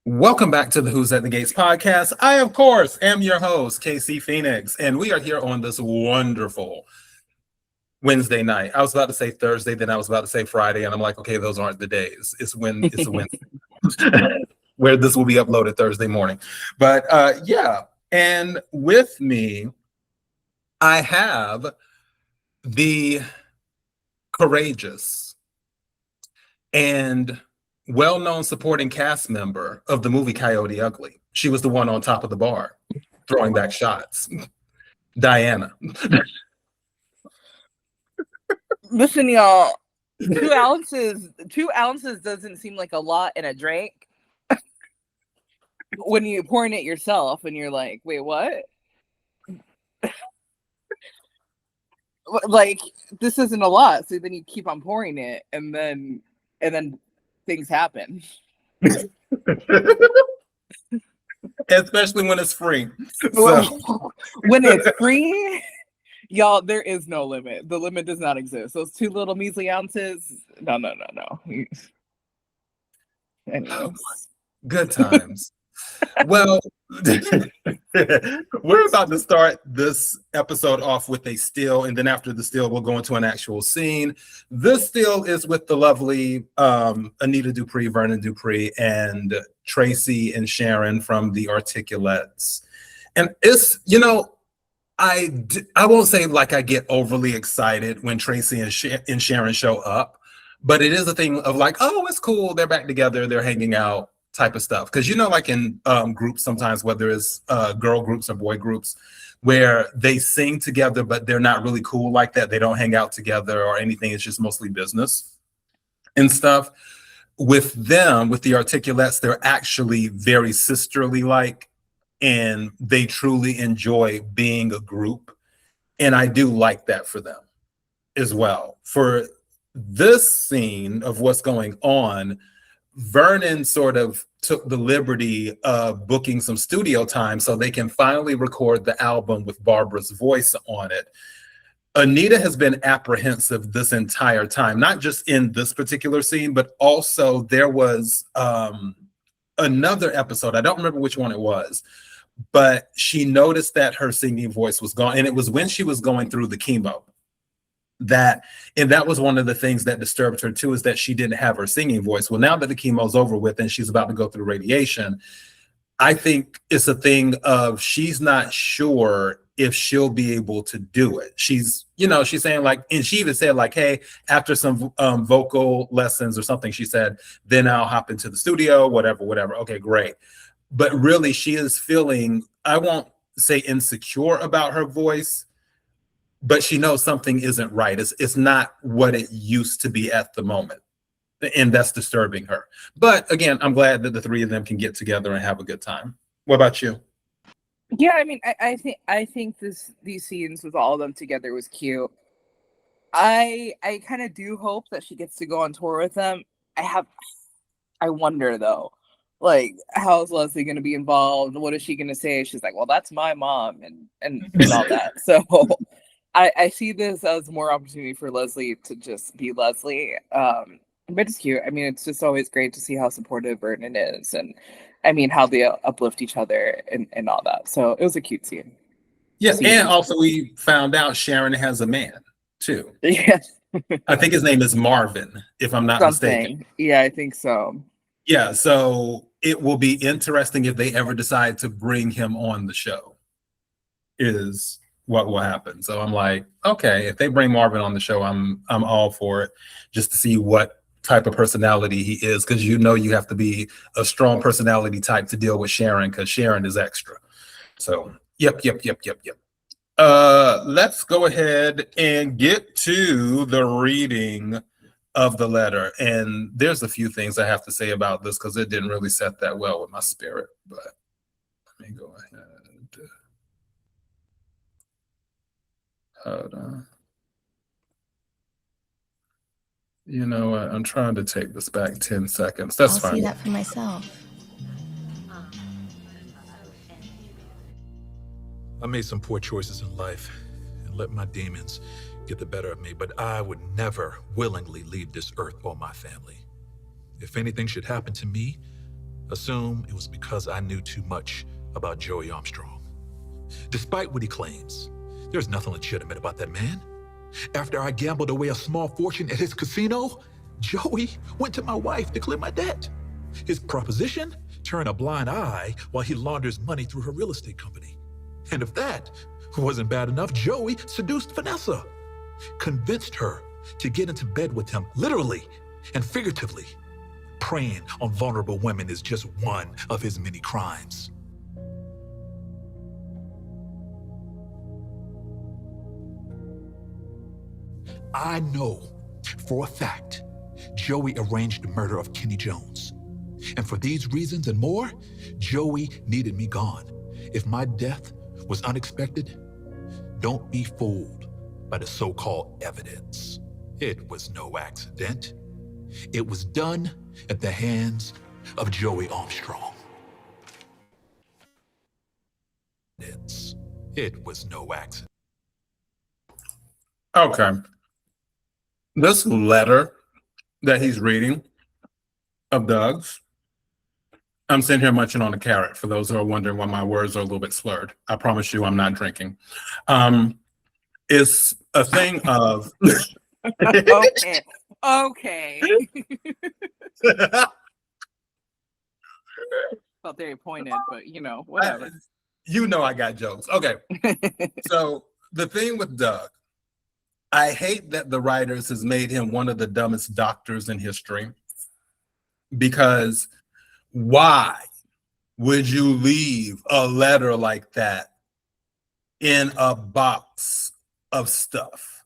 Welcome back to the Who's at the Gates podcast. I, of course, am your host, KC Phoenix, and we are here on this wonderful Wednesday night. I was about to say Thursday, then I was about to say Friday, and I'm like, okay, those aren't the days. It's a Wednesday where this will be uploaded Thursday morning. But yeah, and with me, I have the courageous and well-known supporting cast member of the movie Coyote Ugly. She was the one on top of the bar throwing back shots. Deanna. Listen, y'all, 2 ounces doesn't seem like a lot in a drink when you're pouring it yourself and you're like, wait, what? Like, this isn't a lot. So then you keep on pouring it and then things happen. Especially when it's free. So. When it's free, y'all, there is no limit. The limit does not exist. Those 2 little measly ounces, no. Anyways. Good times. Well, we're about to start this episode off with a still, and then after the still, we'll go into an actual scene. This still is with the lovely Anita Dupree, Vernon Dupree, and Tracy and Sharon from the Articulettes. And it's, I won't say like I get overly excited when Tracy and Sharon show up, but it is a thing of like, oh, it's cool. They're back together. They're hanging out type of stuff. Because, like in groups sometimes, whether it's girl groups or boy groups, where they sing together, but they're not really cool like that. They don't hang out together or anything. It's just mostly business and stuff. With them, with the Articulettes, they're actually very sisterly like. And they truly enjoy being a group. And I do like that for them as well. For this scene of what's going on, Vernon sort of took the liberty of booking some studio time so they can finally record the album with Barbara's voice on it. Anita has been apprehensive this entire time, not just in this particular scene, but also there was another episode. I don't remember which one it was, but she noticed that her singing voice was gone. And it was when she was going through the chemo. That was one of the things that disturbed her too, is that she didn't have her singing voice. Well, now that the chemo's over with and she's about to go through radiation, I think it's a thing of she's not sure if she'll be able to do it. She's saying like, and she even said like, hey, after some vocal lessons or something, she said, then I'll hop into the studio, whatever. Okay, great. But really she is feeling, I won't say insecure about her voice, but she knows something isn't right. It's not what it used to be at the moment. And that's disturbing her. But again, I'm glad that the 3 of them can get together and have a good time. What about you? Yeah, I mean, I think these scenes with all of them together was cute. I kind of do hope that she gets to go on tour with them. I wonder though, like, how is Leslie going to be involved? What is she going to say? She's like, well, that's my mom and all that. So I see this as more opportunity for Leslie to just be Leslie. But it's cute. I mean, it's just always great to see how supportive Vernon is, and I mean how they uplift each other and all that. So it was a cute scene. Yes, and also we found out Sharon has a man too. Yes. I think his name is Marvin, if I'm not mistaken. Yeah, I think so. Yeah, so it will be interesting if they ever decide to bring him on the show, is what will happen. So I'm like, okay, if they bring Marvin on the show, I'm all for it, just to see what type of personality he is, because you have to be a strong personality type to deal with Sharon, because Sharon is extra. So yep. Let's go ahead and get to the reading of the letter. And there's a few things I have to say about this because it didn't really set that well with my spirit, but let me go ahead. Hold on. You know what? I'm trying to take this back 10 seconds. That's fine. I'll see that for myself. I made some poor choices in life and let my demons get the better of me, but I would never willingly leave this earth or my family. If anything should happen to me, assume it was because I knew too much about Joey Armstrong. Despite what he claims, there's nothing legitimate about that man. After I gambled away a small fortune at his casino, Joey went to my wife to clear my debt. His proposition? Turn a blind eye while he launders money through her real estate company. And if that wasn't bad enough, Joey seduced Vanessa, convinced her to get into bed with him, literally and figuratively. Preying on vulnerable women is just one of his many crimes. I know for a fact Joey arranged the murder of Kenny Jones. And for these reasons and more, Joey needed me gone. If my death was unexpected, don't be fooled by the so-called evidence. It was no accident. It was done at the hands of Joey Armstrong. It was no accident. Okay. This letter that he's reading of Doug's, I'm sitting here munching on a carrot for those who are wondering why my words are a little bit slurred. I promise you I'm not drinking. It's a thing of... Okay. Okay. Felt very pointed, but whatever. You know I got jokes. Okay. So the thing with Doug, I hate that the writers has made him one of the dumbest doctors in history, because why would you leave a letter like that in a box of stuff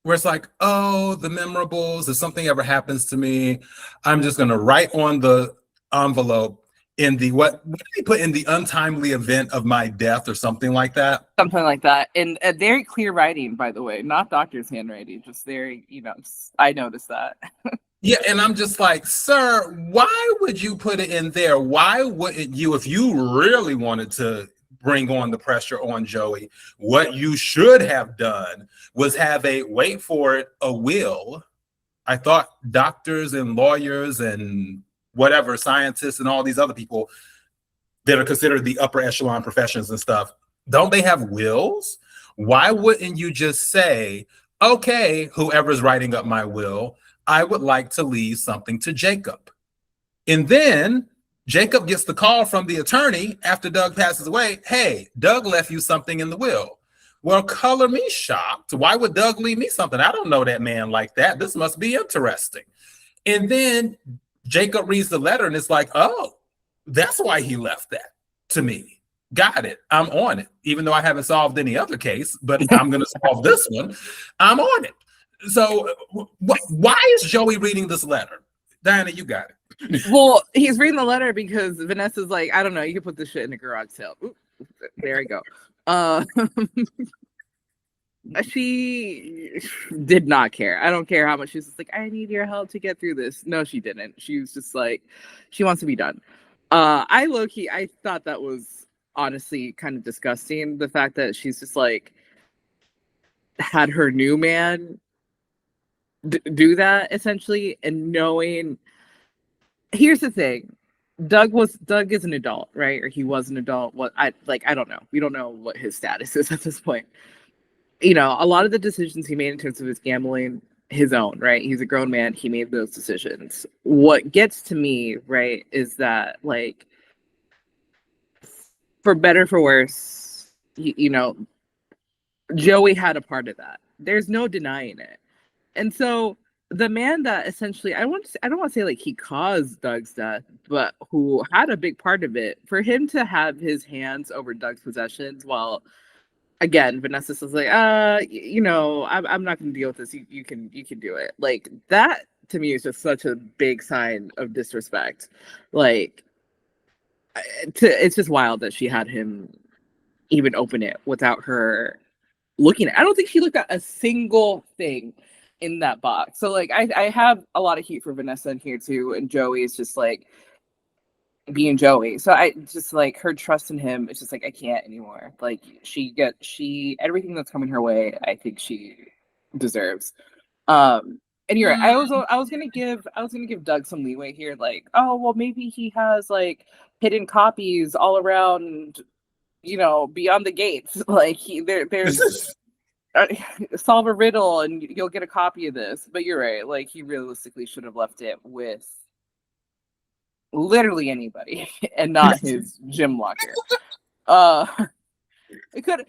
where it's like, oh, the memorables, if something ever happens to me, I'm just going to write on the envelope in the, what did he put, in the untimely event of my death or something like that? Something like that. And very clear writing, by the way, not doctor's handwriting, just very, I noticed that. Yeah, and I'm just like, sir, why would you put it in there? Why wouldn't you, if you really wanted to bring on the pressure on Joey, what you should have done was have a will. I thought doctors and lawyers and whatever, scientists and all these other people that are considered the upper echelon professions and stuff, don't they have wills? Why wouldn't you just say, okay, whoever's writing up my will, I would like to leave something to Jacob. And then Jacob gets the call from the attorney after Doug passes away. Hey, Doug left you something in the will. Well, color me shocked. Why would Doug leave me something? I don't know that man like that. This must be interesting. And then Jacob reads the letter and it's like, oh, that's why he left that to me. Got it. I'm on it. Even though I haven't solved any other case, but I'm going to solve this one. I'm on it. So why is Joey reading this letter? Diana, you got it. Well, he's reading the letter because Vanessa's like, I don't know, you can put this shit in a garage sale. Oop, there you go. She did not care. I don't care how much she's just like, I need your help to get through this. No, she didn't. She was just like, she wants to be done. I thought that was honestly kind of disgusting. The fact that she's just like had her new man do that essentially, and knowing. Here's the thing. Doug is an adult, right? Or he was an adult. I don't know. We don't know what his status is at this point. A lot of the decisions he made in terms of his gambling, his own, right? He's a grown man. He made those decisions. What gets to me, right, is that, like, for better, for worse, Joey had a part of that. There's no denying it. And so the man that essentially, I don't want to say like he caused Doug's death, but who had a big part of it, for him to have his hands over Doug's possessions, while again, Vanessa says like, I'm not going to deal with this. You can do it. Like, that to me is just such a big sign of disrespect. Like, it's just wild that she had him even open it without her looking at. I don't think she looked at a single thing in that box. So like, I have a lot of heat for Vanessa in here too, and Joey is just like being Joey. So I just like, her trust in him, it's just like, I can't anymore. Like, she everything that's coming her way, I think she deserves. And you're right. I was gonna give Doug some leeway here, like, oh well, maybe he has like hidden copies all around, beyond the gates. Like there's solve a riddle and you'll get a copy of this. But you're right. Like he realistically should have left it with literally anybody and not his gym locker. He could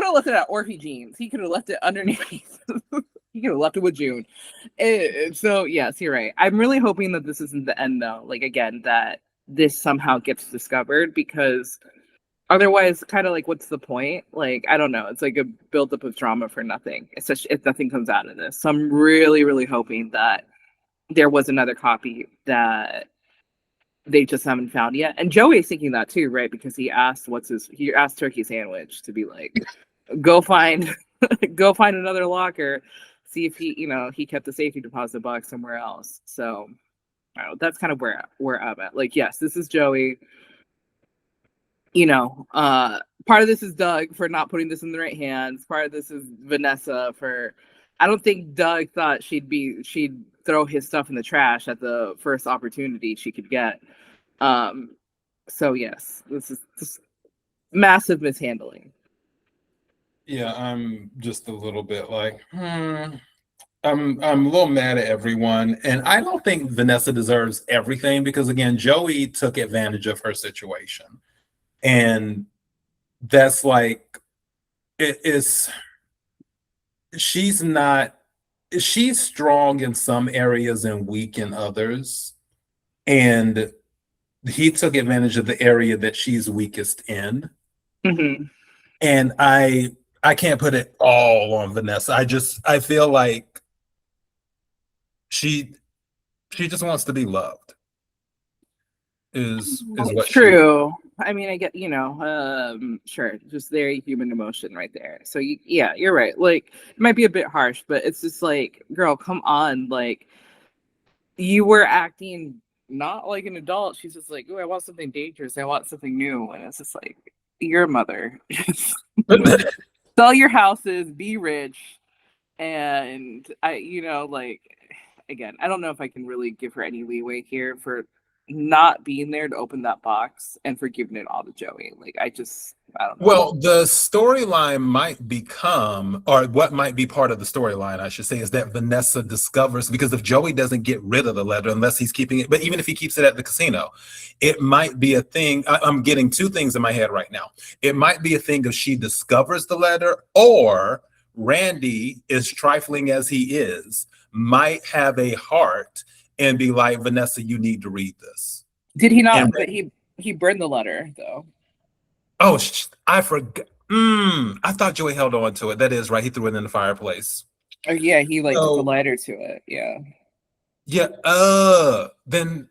have left it at Orphe Jeans. He could have left it underneath. He could have left it with June. So yes, you're right. I'm really hoping that this isn't the end, though. Like again, that this somehow gets discovered, because otherwise, kind of like, what's the point? Like, I don't know. It's like a buildup of drama for nothing, especially if nothing comes out of this. So I'm really, really hoping that there was another copy that they just haven't found yet. And Joey's thinking that too, right? Because he asked Turkey Sandwich to be like, go find another locker, see if he kept the safety deposit box somewhere else. So I don't know, that's kind of where I'm at. Like, yes, this is Joey. Part of this is Doug for not putting this in the right hands. Part of this is Vanessa for, I don't think Doug thought she'd throw his stuff in the trash at the first opportunity she could get. So yes, this is just massive mishandling. Yeah, I'm just a little bit like, I'm a little mad at everyone, and I don't think Vanessa deserves everything, because again, Joey took advantage of her situation, and that's like, she's strong in some areas and weak in others, and he took advantage of the area that she's weakest in. Mm-hmm. And I can't put it all on Vanessa. I feel like she just wants to be loved. Is what true. I mean, I get, sure, just very human emotion right there. So yeah, you're right. Like, it might be a bit harsh, but it's just like, girl, come on. Like, you were acting not like an adult. She's just like, oh, I want something dangerous. I want something new. And it's just like, you're a mother. Sell your houses, be rich. And again, I don't know if I can really give her any leeway here for not being there to open that box and for giving it all to Joey. Like, I don't know. Well, the storyline might become, or what might be part of the storyline, I should say, is that Vanessa discovers, because if Joey doesn't get rid of the letter, unless he's keeping it, but even if he keeps it at the casino, it might be a thing. I'm getting two things in my head right now. It might be a thing of she discovers the letter, or Randy, as trifling as he is, might have a heart and be like, Vanessa, you need to read this. Did he not? But he burned the letter, though. Oh, I forgot. I thought Joey held on to it. That is right. He threw it in the fireplace. Oh yeah, he took a lighter to it. Yeah. Yeah. Then,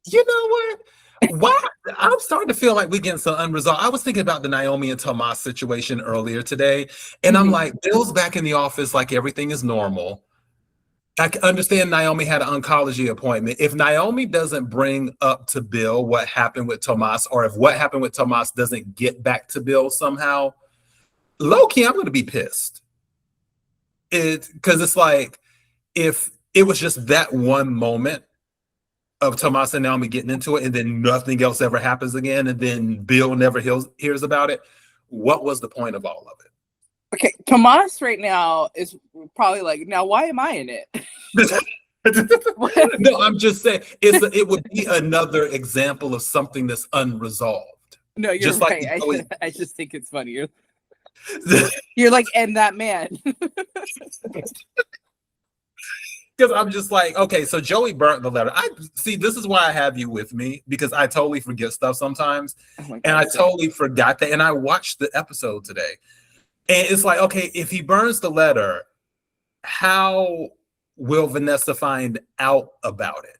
you know what? Why? I'm starting to feel like we're getting some unresolved. I was thinking about the Naomi and Tomas situation earlier today, and I'm like, Bill's back in the office like everything is normal. I understand Naomi had an oncology appointment. If Naomi doesn't bring up to Bill what happened with Tomas, or if what happened with Tomas doesn't get back to Bill somehow, low-key, I'm going to be pissed. Because it's like, if it was just that one moment of Tomas and Naomi getting into it, and then nothing else ever happens again, and then Bill never hears about it, what was the point of all of it? Okay, Tomas right now is probably like, now why am I in it? No, I'm just saying it would be another example of something that's unresolved. No, you're just right. I just think it's funny. You're like, and that man. Because I'm just like, okay, so Joey burnt the letter. I see, this is why I have you with me, because I totally forget stuff sometimes. And I totally forgot that. And I watched the episode today. And it's like, okay, if he burns the letter, how will Vanessa find out about it?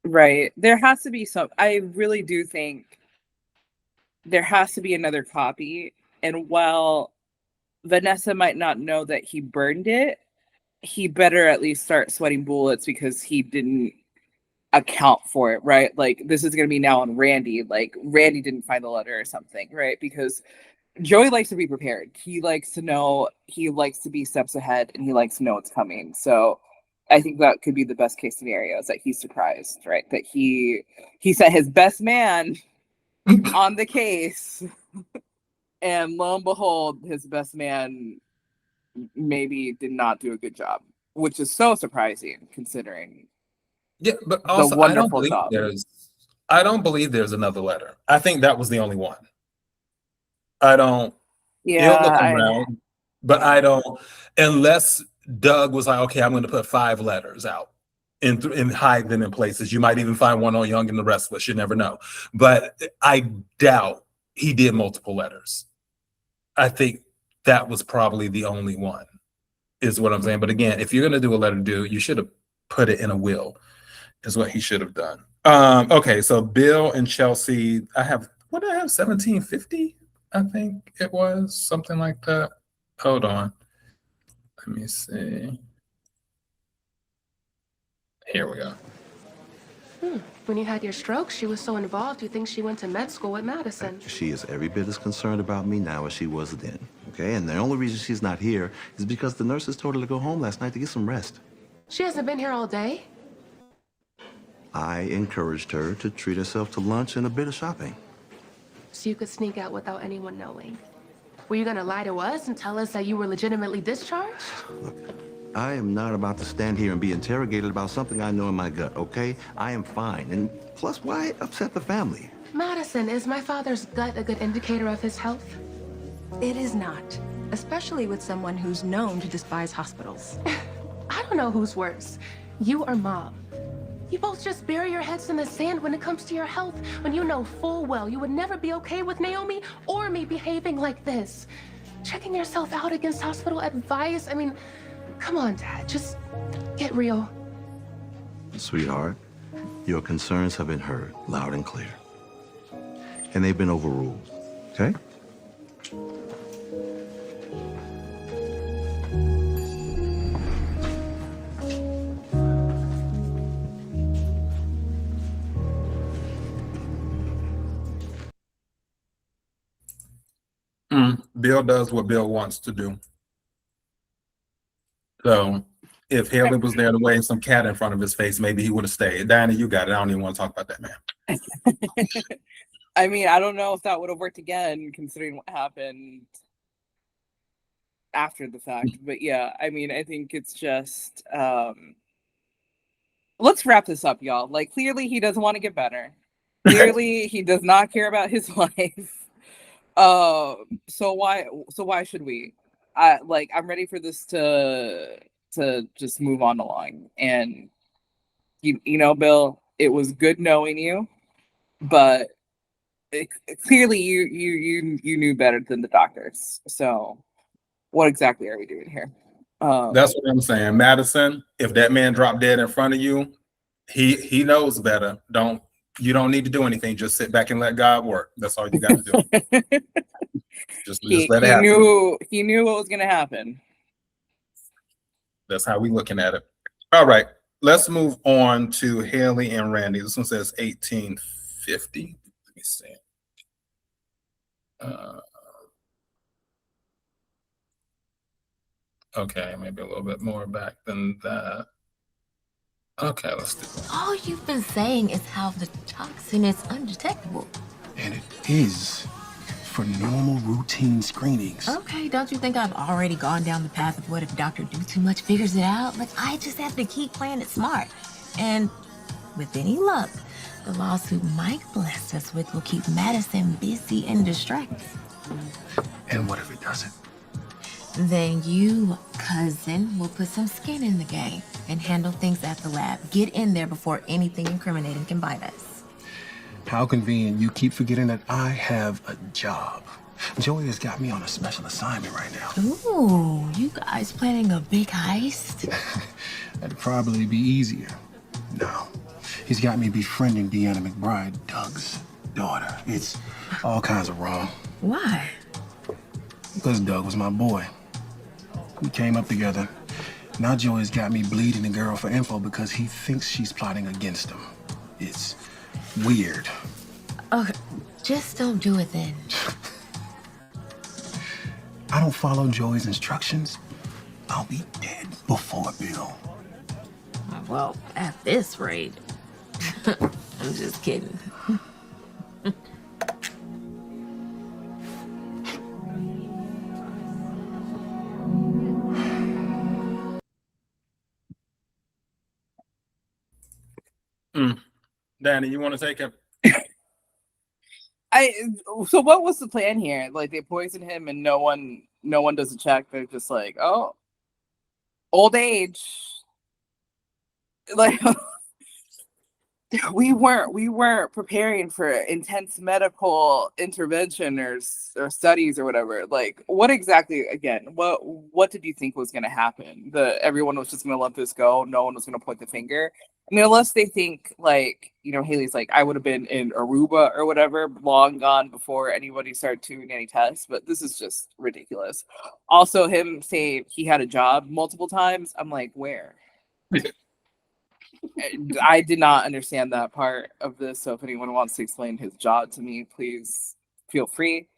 Right. There has to be I really do think there has to be another copy. And while Vanessa might not know that he burned it, he better at least start sweating bullets, because he didn't account for it, right? Like, this is going to be now on Randy. Like, Randy didn't find the letter or something, right? Because Joey likes to be prepared. He likes to know, he likes to be steps ahead, and he likes to know what's coming. So I think that could be the best case scenario, is that he's surprised, right? That he set his best man on the case, and lo and behold, his best man maybe did not do a good job, which is so surprising considering but the also wonderful job. I don't believe there's another letter. I think that was the only one. I don't. Yeah, He'll look around, but I don't, unless Doug was like, okay, I'm going to put 5 letters out and hide them in places. You might even find one on Young and the rest of us. You never know. But I doubt he did multiple letters. I think that was probably the only one, is what I'm saying. But again, if you're going to do a letter do, you should have put it in a will, is what he should have done. Okay, so Bill and Chelsea, I have 1750? I think it was something like that. Hold on. Let me see. Here we go. When you had your stroke, she was so involved, you think she went to med school at Madison. She is every bit as concerned about me now as she was then, okay? And the only reason she's not here is because the nurses told her to go home last night to get some rest. She hasn't been here all day? I encouraged her to treat herself to lunch and a bit of shopping. So you could sneak out without anyone knowing. Were you gonna lie to us and tell us that you were legitimately discharged? Look, I am not about to stand here and be interrogated about something I know in my gut, okay? I am fine. And plus, why upset the family? Madison, is my father's gut a good indicator of his health? It is not, especially with someone who's known to despise hospitals. I don't know who's worse, you or Mom. You both just bury your heads in the sand when it comes to your health, when you know full well you would never be okay with Naomi or me behaving like this. Checking yourself out against hospital advice. I mean, come on, Dad, just get real. Sweetheart, your concerns have been heard loud and clear. And they've been overruled, okay? Bill does what Bill wants to do. So if Hayley was there to wave some cat in front of his face, maybe he would have stayed. Diana, you got it. I don't even want to talk about that man. I mean, I don't know if that would have worked again, considering what happened after the fact. But yeah, I mean, I think it's just, let's wrap this up, y'all. Like, clearly he doesn't want to get better. Clearly he does not care about his life. So why should we? I'm ready for this to just move on along. And you know, Bill, it was good knowing you, but clearly you knew better than the doctors. So what exactly are we doing here? That's what I'm saying. Madison, if that man dropped dead in front of you, he knows better. You don't need to do anything. Just sit back and let God work. That's all you got to do. just let it happen. He knew what was going to happen. That's how we looking at it. All right, let's move on to Hayley and Randy. This one says 1850. Let me see. Okay, maybe a little bit more back than that. Okay, let's do it. All you've been saying is how the toxin is undetectable. And it is for normal routine screenings. Okay, don't you think I've already gone down the path of what if Dr. Do Too Much figures it out? Like, I just have to keep playing it smart. And with any luck, the lawsuit Mike blessed us with will keep Madison busy and distracted. And what if it doesn't? Then you, cousin, will put some skin in the game and handle things at the lab. Get in there before anything incriminating can bite us. How convenient you keep forgetting that I have a job. Joey has got me on a special assignment right now. Ooh, you guys planning a big heist? That'd probably be easier. No, he's got me befriending Deanna McBride, Doug's daughter. It's all kinds of wrong. Why? Because Doug was my boy. We came up together. Now Joey's got me bleeding the girl for info because he thinks she's plotting against him. It's weird. Okay, just don't do it then. I don't follow Joey's instructions, I'll be dead before Bill. Well, at this rate. I'm just kidding. Danny, you want to take it? So what was the plan here? Like they poison him and no one does a check. They're just like, oh, old age. Like we weren't preparing for intense medical intervention or studies or whatever. Like what exactly, again, what did you think was going to happen? Everyone was just going to let this go. No one was going to point the finger. I mean, unless they think like, Hayley's like, I would have been in Aruba or whatever, long gone before anybody started doing any tests, but this is just ridiculous. Also, him saying he had a job multiple times, I'm like, where? I did not understand that part of this, so if anyone wants to explain his job to me, please feel free.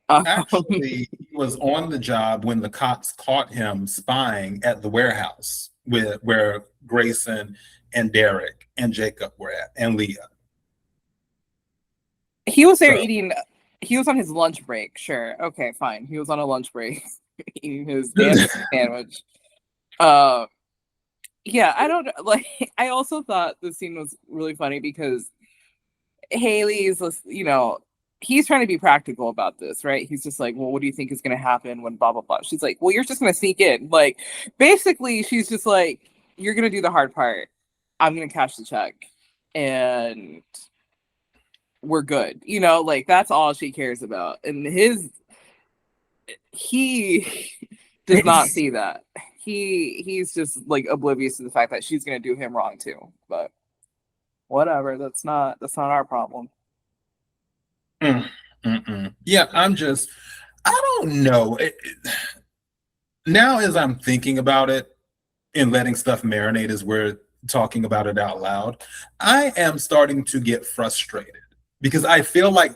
Actually, he was on the job when the cops caught him spying at the warehouse where Grayson and Derek and Jacob were at, and Leah. He was there eating. He was on his lunch break. Sure. Okay, fine. He was on a lunch break eating his damn sandwich. Yeah, I don't like. I also thought the scene was really funny because Hayley's, he's trying to be practical about this, right? He's just like, well, what do you think is going to happen when blah, blah, blah? She's like, well, you're just going to sneak in. Like, basically, she's just like, you're going to do the hard part. I'm going to cash the check. And we're good. Like, that's all she cares about. And he does not see that. He's just, like, oblivious to the fact that she's going to do him wrong, too. But whatever. That's not our problem. Yeah, I don't know. Now, as I'm thinking about it and letting stuff marinate as we're talking about it out loud, I am starting to get frustrated because I feel like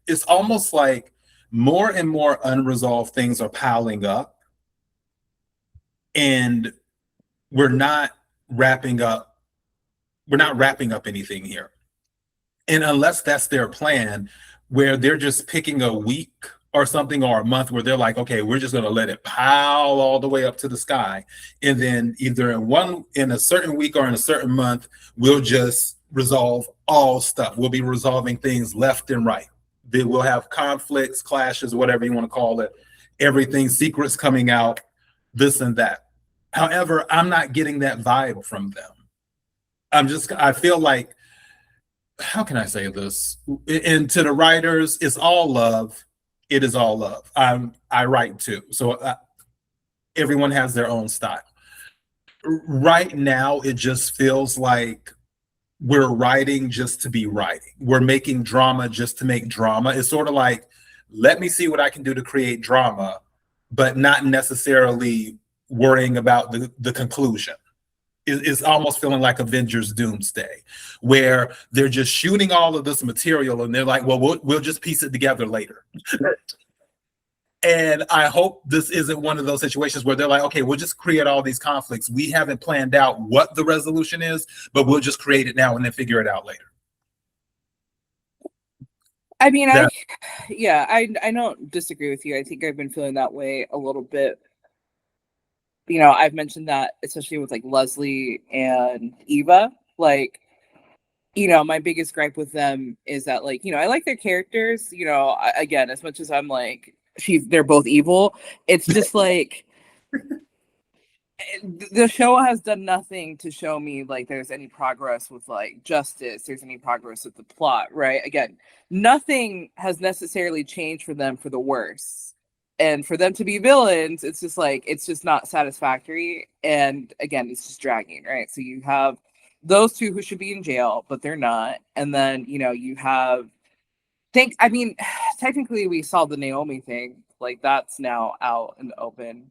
it's almost like more and more unresolved things are piling up and we're not wrapping up anything here. And unless that's their plan, where they're just picking a week or something or a month where they're like, okay, we're just going to let it pile all the way up to the sky. And then either in a certain week or in a certain month, we'll just resolve all stuff. We'll be resolving things left and right. We'll have conflicts, clashes, whatever you want to call it, everything, secrets coming out, this and that. However, I'm not getting that vibe from them. I feel like, how can I say this? And to the writers, it's all love. It is all love. I write too. So everyone has their own style. Right now, it just feels like we're writing just to be writing. We're making drama just to make drama. It's sort of like, let me see what I can do to create drama, but not necessarily worrying about the conclusion. It's almost feeling like Avengers Doomsday, where they're just shooting all of this material and they're like, well, we'll just piece it together later. And I hope this isn't one of those situations where they're like, okay, we'll just create all these conflicts. We haven't planned out what the resolution is, but we'll just create it now and then figure it out later. I mean, I don't disagree with you. I think I've been feeling that way a little bit. I've mentioned that, especially with like Leslie and Eva, like, my biggest gripe with them is that, like, I like their characters, again, as much as I'm like, they're both evil. It's just like, the show has done nothing to show me like there's any progress with like justice, there's any progress with the plot, right? Again, nothing has necessarily changed for them for the worse. And for them to be villains, it's just like, it's just not satisfactory. And again, it's just dragging, right? So you have those two who should be in jail, but they're not. And then, you have, technically we saw the Naomi thing. Like, that's now out in the open.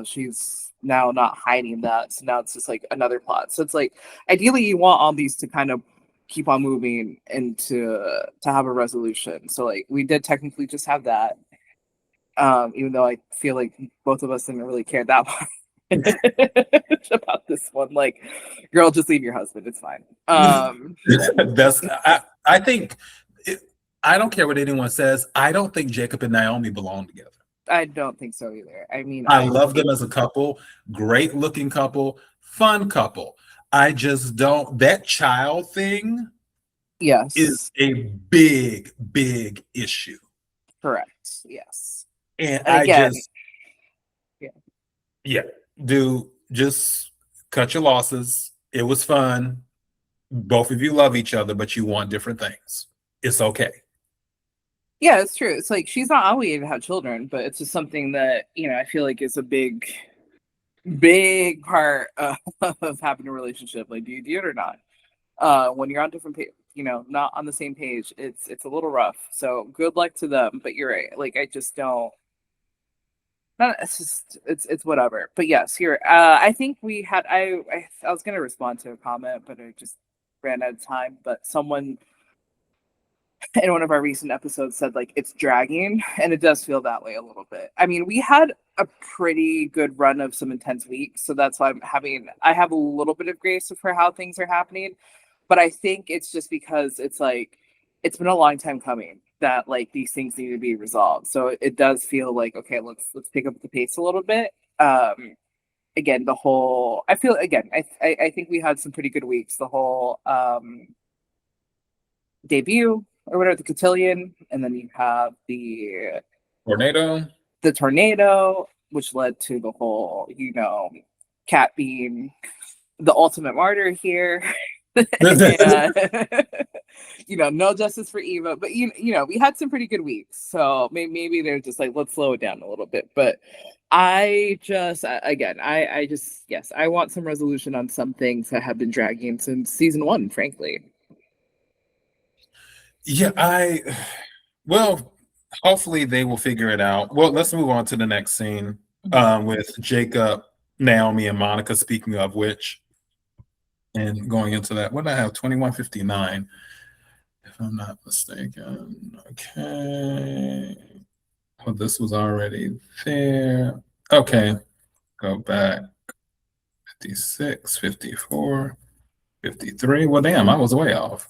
She's now not hiding that. So now it's just like another plot. So it's like, ideally you want all these to kind of keep on moving and to have a resolution. So like, we did technically just have that. Even though I feel like both of us didn't really care that much about this one. Like, girl, just leave your husband. It's fine. I think I don't care what anyone says. I don't think Jacob and Naomi belong together. I don't think so either. I mean, I love them as a couple, great looking couple, fun couple. I just don't, that child thing yes, is a big, big issue. correct. Yes. And And again, dude, just cut your losses. It was fun. Both of you love each other, but you want different things. It's okay. yeah, it's true. It's like she's not obligated to have children, but it's just something that, I feel like is a big part of having a relationship. Like, do you do it or not? When you're on different not on the same page, it's a little rough. So good luck to them. But you're right. Like, I just don't. It's just it's whatever. But yes, here I think we had I was gonna respond to a comment, but I just ran out of time. But someone in one of our recent episodes said like it's dragging, and it does feel that way a little bit. I mean, we had a pretty good run of some intense weeks, so that's why I have a little bit of grace for how things are happening. But I think it's just because it's like it's been a long time coming that like these things need to be resolved. So it does feel like, okay, let's pick up the pace a little bit. Again, I think we had some pretty good weeks. The whole debut or whatever, the cotillion, and then you have the tornado, which led to the whole, Kat being the ultimate martyr here. No justice for Eva, but we had some pretty good weeks, so maybe they're just like, let's slow it down a little bit. But I want some resolution on some things that have been dragging since season 1, frankly. Well, hopefully they will figure it out. Well, let's move on to the next scene with Jacob, Naomi, and Monica, speaking of which. And going into that, what did I have? 21:59, if I'm not mistaken. Okay. Well, this was already there. Okay. Go back. 56, 54, 53. Well, damn, I was way off.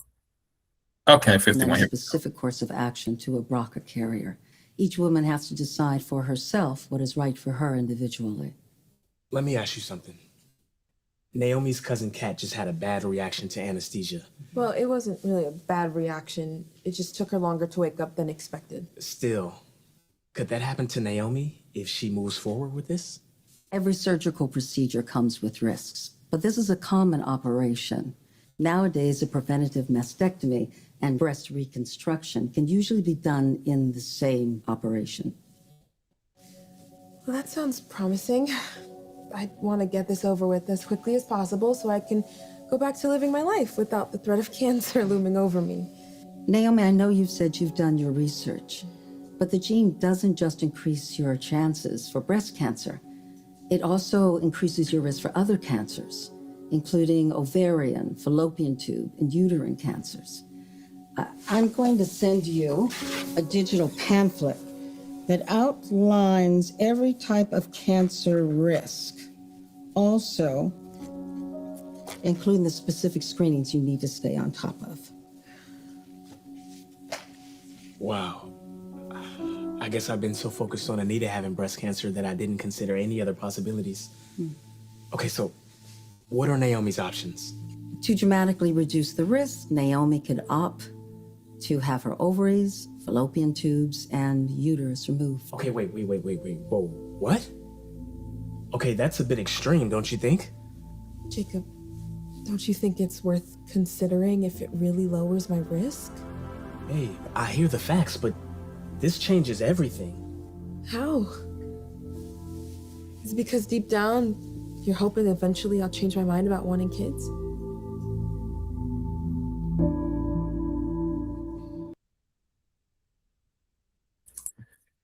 Okay, 51. A specific course of action to a BRCA carrier. Each woman has to decide for herself what is right for her individually. Let me ask you something. Naomi's cousin Kat just had a bad reaction to anesthesia. Well, it wasn't really a bad reaction. It just took her longer to wake up than expected. Still, could that happen to Naomi if she moves forward with this? Every surgical procedure comes with risks, but this is a common operation. Nowadays, a preventative mastectomy and breast reconstruction can usually be done in the same operation. Well, that sounds promising. I want to get this over with as quickly as possible so I can go back to living my life without the threat of cancer looming over me. Naomi, I know you've said you've done your research, but the gene doesn't just increase your chances for breast cancer. It also increases your risk for other cancers, including ovarian, fallopian tube, and uterine cancers. I'm going to send you a digital pamphlet that outlines every type of cancer risk, also including the specific screenings you need to stay on top of. Wow. I guess I've been so focused on Anita having breast cancer that I didn't consider any other possibilities. Okay, so what are Naomi's options? To dramatically reduce the risk, Naomi could opt to have her ovaries, fallopian tubes, and uterus removed. Okay, wait. Whoa, what? Okay, that's a bit extreme, don't you think? Jacob, don't you think it's worth considering if it really lowers my risk? Hey, I hear the facts, but this changes everything. How? Is it because deep down, you're hoping eventually I'll change my mind about wanting kids?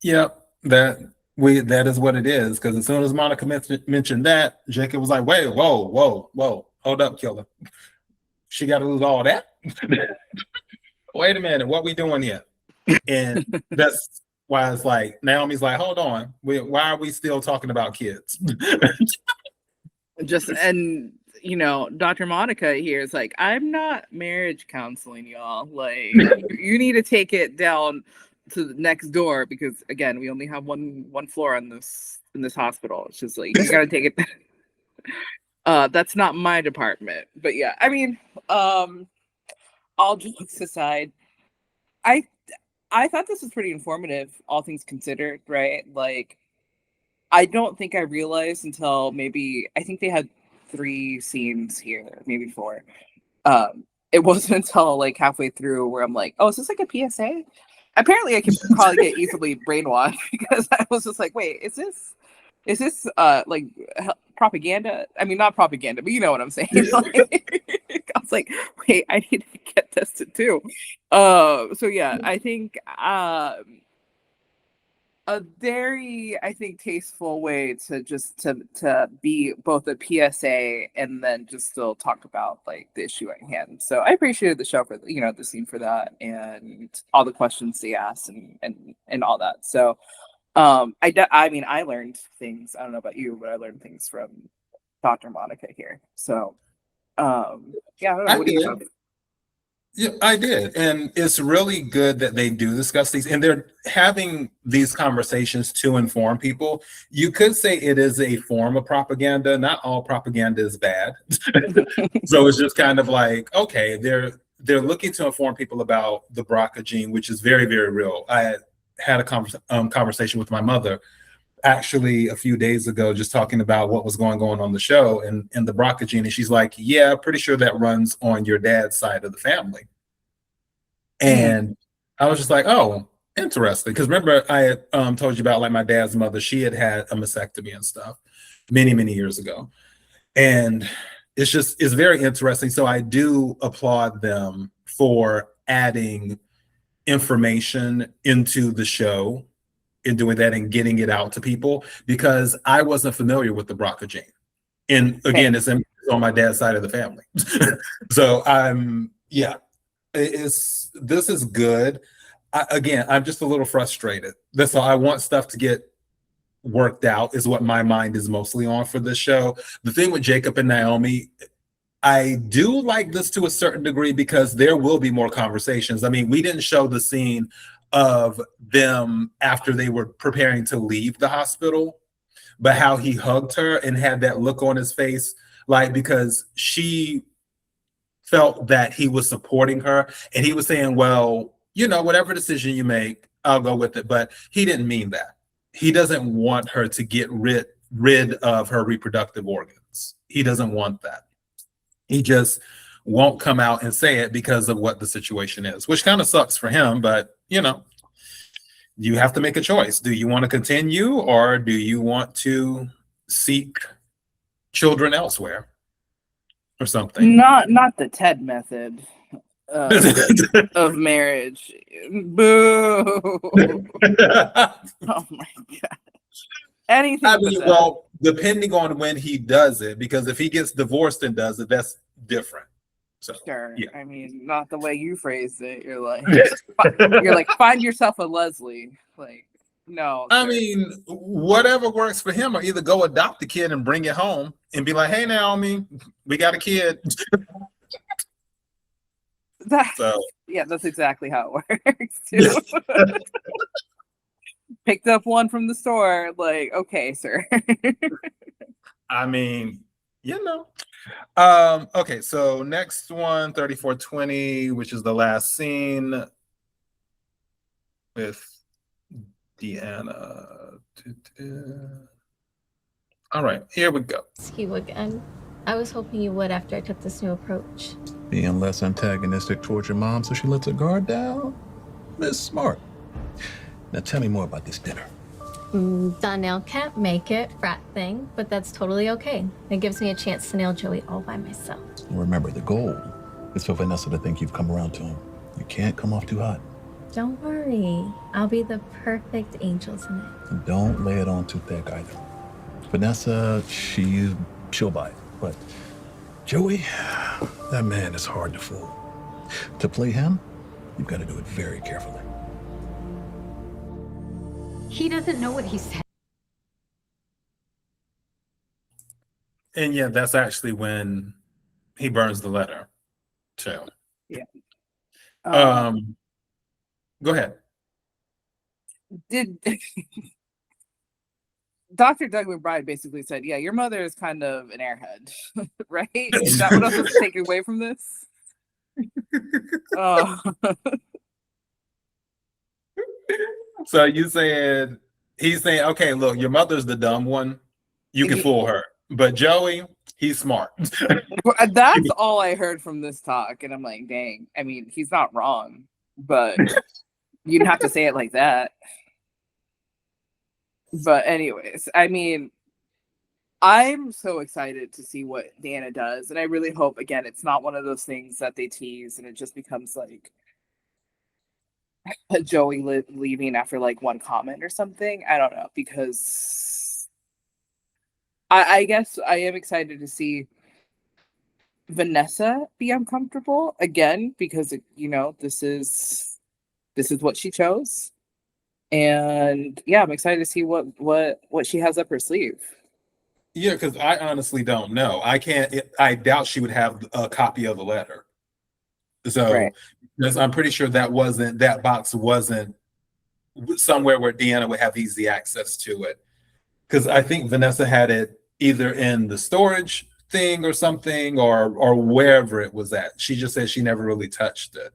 Yep, that is what it is. Because as soon as Monica mentioned that, Jacob was like, "Wait, whoa, hold up, killer. She got to lose all that? Wait a minute, what we doing here?" And that's Why it's like Naomi's like, hold on, why are we still talking about kids? Just and you know, Dr. Monica here is like, I'm not marriage counseling, y'all. Like, you need to take it down to the next door because again, we only have one floor on this in this hospital. It's just like you gotta take it. That's not my department, but yeah, I mean, all jokes aside, I thought this was pretty informative, all things considered, right? Like, I don't think I realized until maybe I think they had 3 scenes here, maybe 4. It wasn't until like halfway through where I'm like, oh, is this like a PSA? Apparently, I can probably get easily brainwashed because I was just like, wait, is this like propaganda? I mean, not propaganda, but you know what I'm saying. Like, I was like, wait, I need to get tested too. So yeah, I think a very, I think, tasteful way to just to be both a PSA and then just still talk about like the issue at hand. So I appreciated the show for the scene for that and all the questions they asked and all that. So I mean, I learned things. I don't know about you, but I learned things from Dr. Monica here. So yeah, I don't know. What do you think? Yeah, I did. And it's really good that they do discuss these and they're having these conversations to inform people. You could say it is a form of propaganda. Not all propaganda is bad. So it's just kind of like, okay, they're looking to inform people about the BRCA gene, which is very, very real. I had a conversation with my mother actually a few days ago, just talking about what was going on the show and the BRCA gene. And she's like, yeah, pretty sure that runs on your dad's side of the family. And I was just like, oh, interesting. Because remember, I had told you about like my dad's mother, she had a mastectomy and stuff many, many years ago. And it's very interesting. So I do applaud them for adding information into the show and doing that and getting it out to people because I wasn't familiar with the BRCA gene. And again, it's on my dad's side of the family. So this is good. I'm just a little frustrated. That's all. I want stuff to get worked out is what my mind is mostly on for this show. The thing with Jacob and Naomi, I do like this to a certain degree because there will be more conversations. I mean, we didn't show the scene of them after they were preparing to leave the hospital, but how he hugged her and had that look on his face, like because she felt that he was supporting her and he was saying, well, whatever decision you make, I'll go with it. But he didn't mean that. He doesn't want her to get rid of her reproductive organs. He doesn't want that. He just won't come out and say it because of what the situation is, which kind of sucks for him. But, you have to make a choice. Do you want to continue or do you want to seek children elsewhere or something? Not the Ted method of marriage. Boo. Oh my God. Anything. I mean, well, depending on when he does it, because if he gets divorced and does it, that's different. So, sure. Yeah. I mean, not the way you phrased it. You're like, find yourself a Leslie. Like, no. I mean, whatever works for him, or either go adopt the kid and bring it home and be like, hey, Naomi, we got a kid. Yeah, that's exactly how it works too. Picked up one from the store, like, okay, sir. I mean, okay, so next one, 3420, which is the last scene with Deanna. All right, here we go. Ask you again. I was hoping you would after I took this new approach. Being less antagonistic towards your mom so she lets her guard down? Miss Smart. Now tell me more about this dinner. Donnell can't make it, frat thing, but that's totally okay. It gives me a chance to nail Joey all by myself. Remember, the goal is for Vanessa to think you've come around to him. You can't come off too hot. Don't worry. I'll be the perfect angel tonight. And don't lay it on too thick either. Vanessa, she'll buy it. But Joey, that man is hard to fool. To play him, you've got to do it very carefully. He doesn't know what he said. And yeah, that's actually when he burns the letter too. Yeah. Go ahead. Did Dr. Doug McBride basically said, yeah, your mother is kind of an airhead, right? Is that what I was supposed to take away from this? So you said, he's saying, okay, look, your mother's the dumb one. You can fool her. But Joey, he's smart. That's all I heard from this talk. And I'm like, dang. I mean, he's not wrong, but you didn't have to say it like that. But anyways, I mean, I'm so excited to see what Deanna does. And I really hope, again, it's not one of those things that they tease and it just becomes like Joey leaving after like one comment or something. I don't know, because I guess I am excited to see Vanessa be uncomfortable again, because you know, this is what she chose. And yeah, I'm excited to see what she has up her sleeve. Yeah, because I honestly don't know. I doubt she would have a copy of the letter. So right. Because I'm pretty sure that box wasn't somewhere where Deanna would have easy access to it. Because I think Vanessa had it either in the storage thing or something, or wherever it was at. She just said she never really touched it.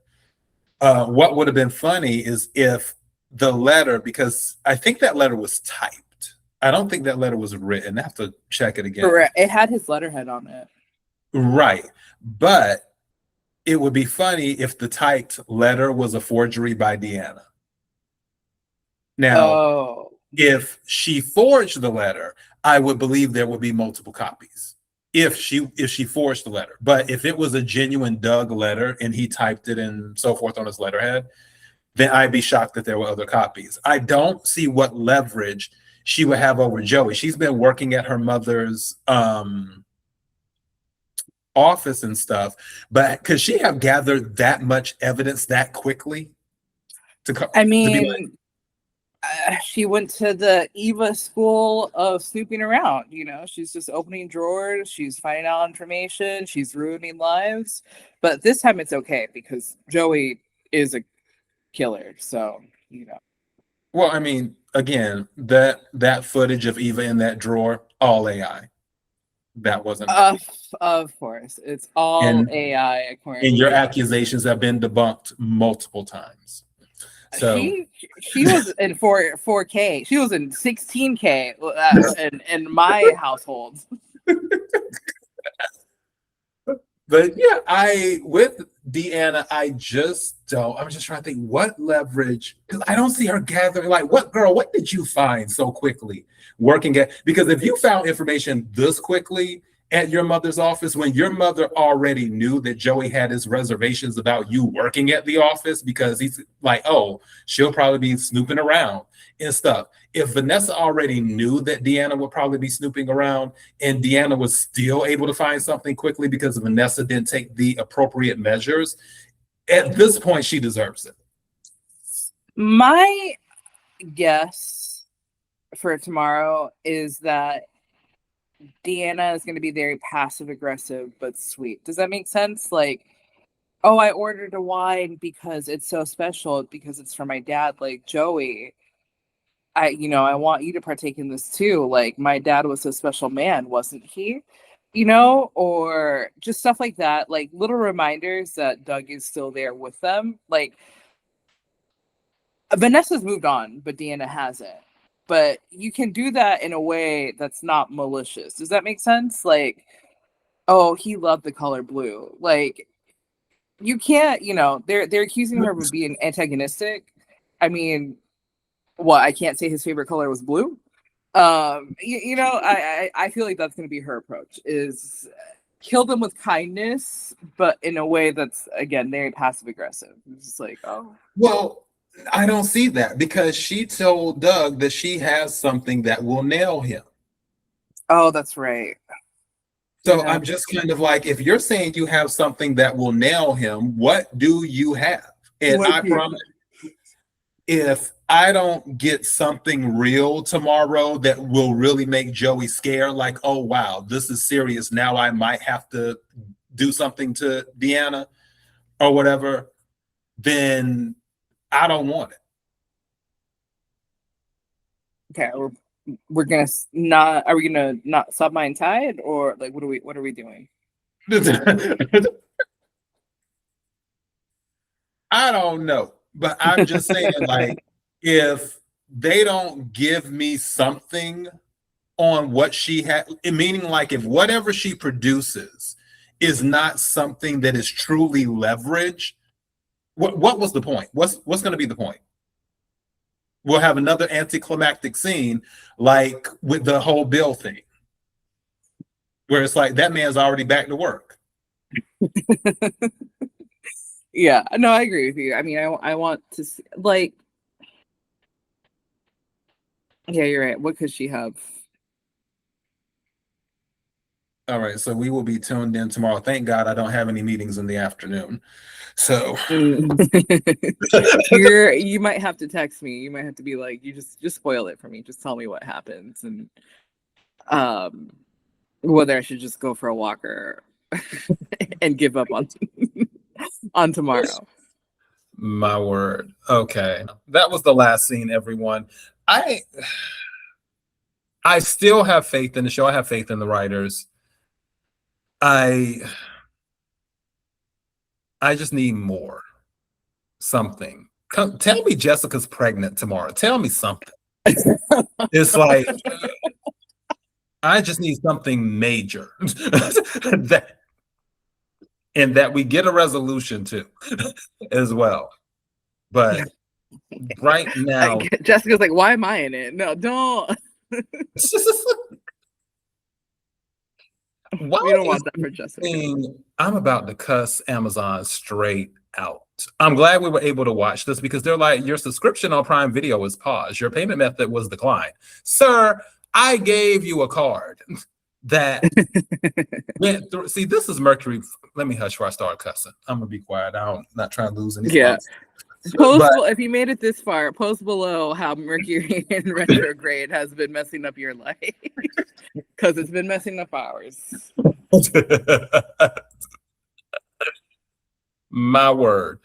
What would have been funny is if the letter, because I think that letter was typed. I don't think that letter was written. I have to check it again. Correct. It had his letterhead on it. Right. But it would be funny if the typed letter was a forgery by Deanna. Now, if she forged the letter, I would believe there would be multiple copies. If she forged the letter. But if it was a genuine Doug letter and he typed it and so forth on his letterhead, then I'd be shocked that there were other copies. I don't see what leverage she would have over Joey. She's been working at her mother's office and stuff, but could she have gathered that much evidence that quickly? She went to the Eva school of snooping around. You know, she's just opening drawers, she's finding out information, she's ruining lives. But this time it's okay because Joey is a killer. So, you know. Well, I mean, again, that footage of Eva in that drawer, all AI. That wasn't of course. It's all AI. And your accusations have been debunked multiple times. So she was in 4K. She was in 16K in my household. But yeah, with Deanna, I'm just trying to think what leverage, because I don't see her gathering. Like, what did you find so quickly working at? Because if you found information this quickly at your mother's office, when your mother already knew that Joey had his reservations about you working at the office, because he's like, oh, she'll probably be snooping around and stuff. If Vanessa already knew that Deanna would probably be snooping around and Deanna was still able to find something quickly because Vanessa didn't take the appropriate measures, at this point, she deserves it. My guess for tomorrow is that Deanna is going to be very passive aggressive but sweet. Does that make sense? Like, oh, I ordered a wine because it's so special, because it's for my dad. Like, Joey, I want you to partake in this too. Like, my dad was a special man, wasn't he? You know, or just stuff like that. Like little reminders that Doug is still there with them. Like, Vanessa's moved on, but Deanna hasn't. But you can do that in a way that's not malicious. Does that make sense? Like, oh, he loved the color blue. Like, you can't, they're accusing her of being antagonistic. I mean, what? I can't say his favorite color was blue. I feel like that's going to be her approach: is kill them with kindness, but in a way that's, again, very passive aggressive. It's just like, oh, well. I don't see that, because she told Doug that she has something that will nail him. Oh, that's right. So I'm just kind of like, if you're saying you have something that will nail him, what do you have? And I promise, if I don't get something real tomorrow that will really make Joey scared, like, oh wow, this is serious. Now I might have to do something to Deanna or whatever, then I don't want it. Okay, we're gonna not. Are we gonna not sub my tide, or like what are we doing? I don't know, but I'm just saying, like, if they don't give me something on what she had, meaning like if whatever she produces is not something that is truly leveraged, what was the point? What's going to be the point? We'll have another anticlimactic scene, like with the whole Bill thing, where it's like that man's already back to work. Yeah, no, I agree with you. I mean, I want to see, like, yeah, you're right. What could she have? All right, so we will be tuned in tomorrow. Thank God I don't have any meetings in the afternoon. So you might have to text me. You might have to be like, you just spoil it for me. Just tell me what happens, and whether I should just go for a walker and give up on tomorrow. My word. Okay, that was the last scene, everyone. I still have faith in the show. I have faith in the writers. I just need more. Something. Tell me Jessica's pregnant tomorrow. Tell me something. It's like I just need something major that we get a resolution to as well. But right now, Jessica's like, why am I in it? No, don't. We don't want that for Jessica. I'm about to cuss Amazon straight out. I'm glad we were able to watch this because they're like, your subscription on Prime Video is paused. Your payment method was declined. Sir, I gave you a card that went through. See, this is Mercury. Let me hush before I start cussing. I'm going to be quiet. I'm not trying to lose any spots. If you made it this far, post below how Mercury in retrograde has been messing up your life. Because it's been messing up ours. My word.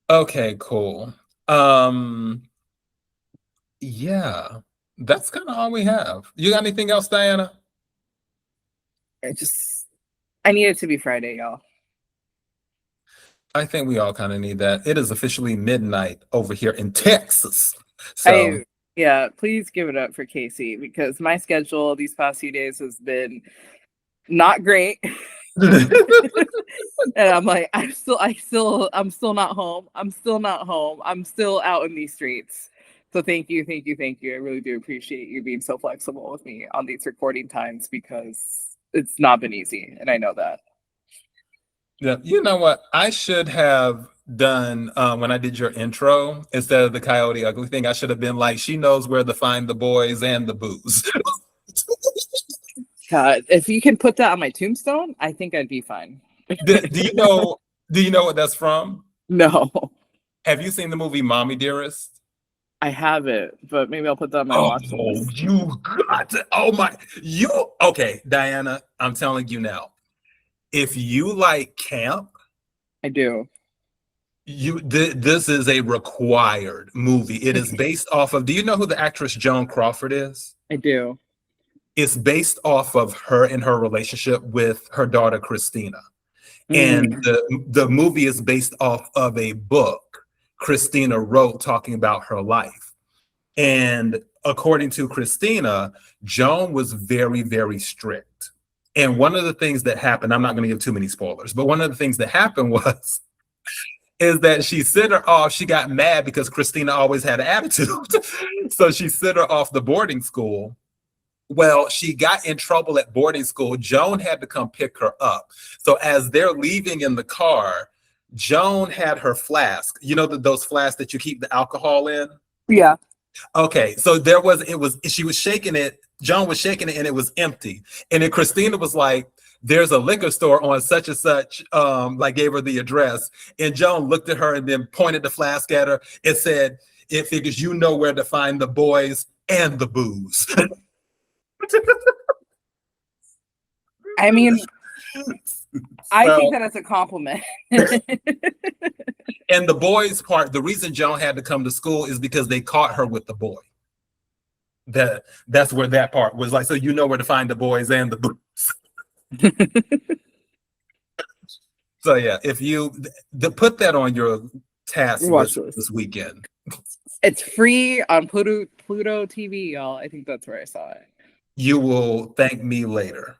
Okay, cool. Yeah, that's kind of all we have. You got anything else, Diana? I need it to be Friday, y'all. I think we all kind of need that. It is officially midnight over here in Texas. So please give it up for Casey because my schedule these past few days has been not great. And I'm like, I'm still not home. I'm still not home. I'm still out in these streets. So thank you. I really do appreciate you being so flexible with me on these recording times because it's not been easy, and I know that. Yeah, you know what? I should have done when I did your intro instead of the Coyote Ugly thing. I should have been like, she knows where to find the boys and the booze. If you can put that on my tombstone, I think I'd be fine. Do you know what that's from? No. Have you seen the movie Mommy Dearest? I haven't, but maybe I'll put that on my watch list. Okay, Diana, I'm telling you now. If you like camp, I do. This is a required movie. It is based off of, do you know who the actress Joan Crawford is? I do. It's based off of her and her relationship with her daughter Christina. And the movie is based off of a book Christina wrote talking about her life. And according to Christina, Joan was very, very strict. And one of the things that happened, I'm not going to give too many spoilers, but one of the things that happened is that she sent her off. She got mad because Christina always had an attitude. So she sent her off the boarding school. Well, she got in trouble at boarding school. Joan had to come pick her up. So as they're leaving in the car, Joan had her flask. You know those flasks that you keep the alcohol in? Yeah. Okay, so she was shaking it. Joan was shaking it and it was empty. And then Christina was like, there's a liquor store on such and such, like gave her the address. And Joan looked at her and then pointed the flask at her and said, it figures you know where to find the boys and the booze. I mean, I take that as a compliment. And the boys part, the reason Joan had to come to school is because they caught her with the boy. That's where that part was like, so you know where to find the boys and the booze. So yeah, if you put that on your task list this weekend. It's free on Pluto TV, y'all. I think that's where I saw it. You will thank me later.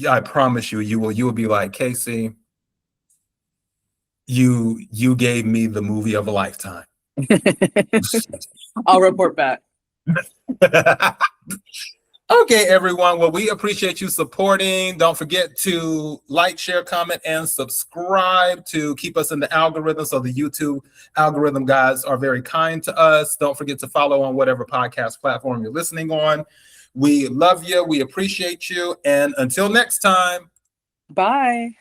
I promise you will be like, Casey, you gave me the movie of a lifetime. I'll report back. Okay, everyone. Well, we appreciate you supporting. Don't forget to like, share, comment, and subscribe to keep us in the algorithm. So the YouTube algorithm guys are very kind to us. Don't forget to follow on whatever podcast platform you're listening on. We love you. We appreciate you. And until next time. Bye.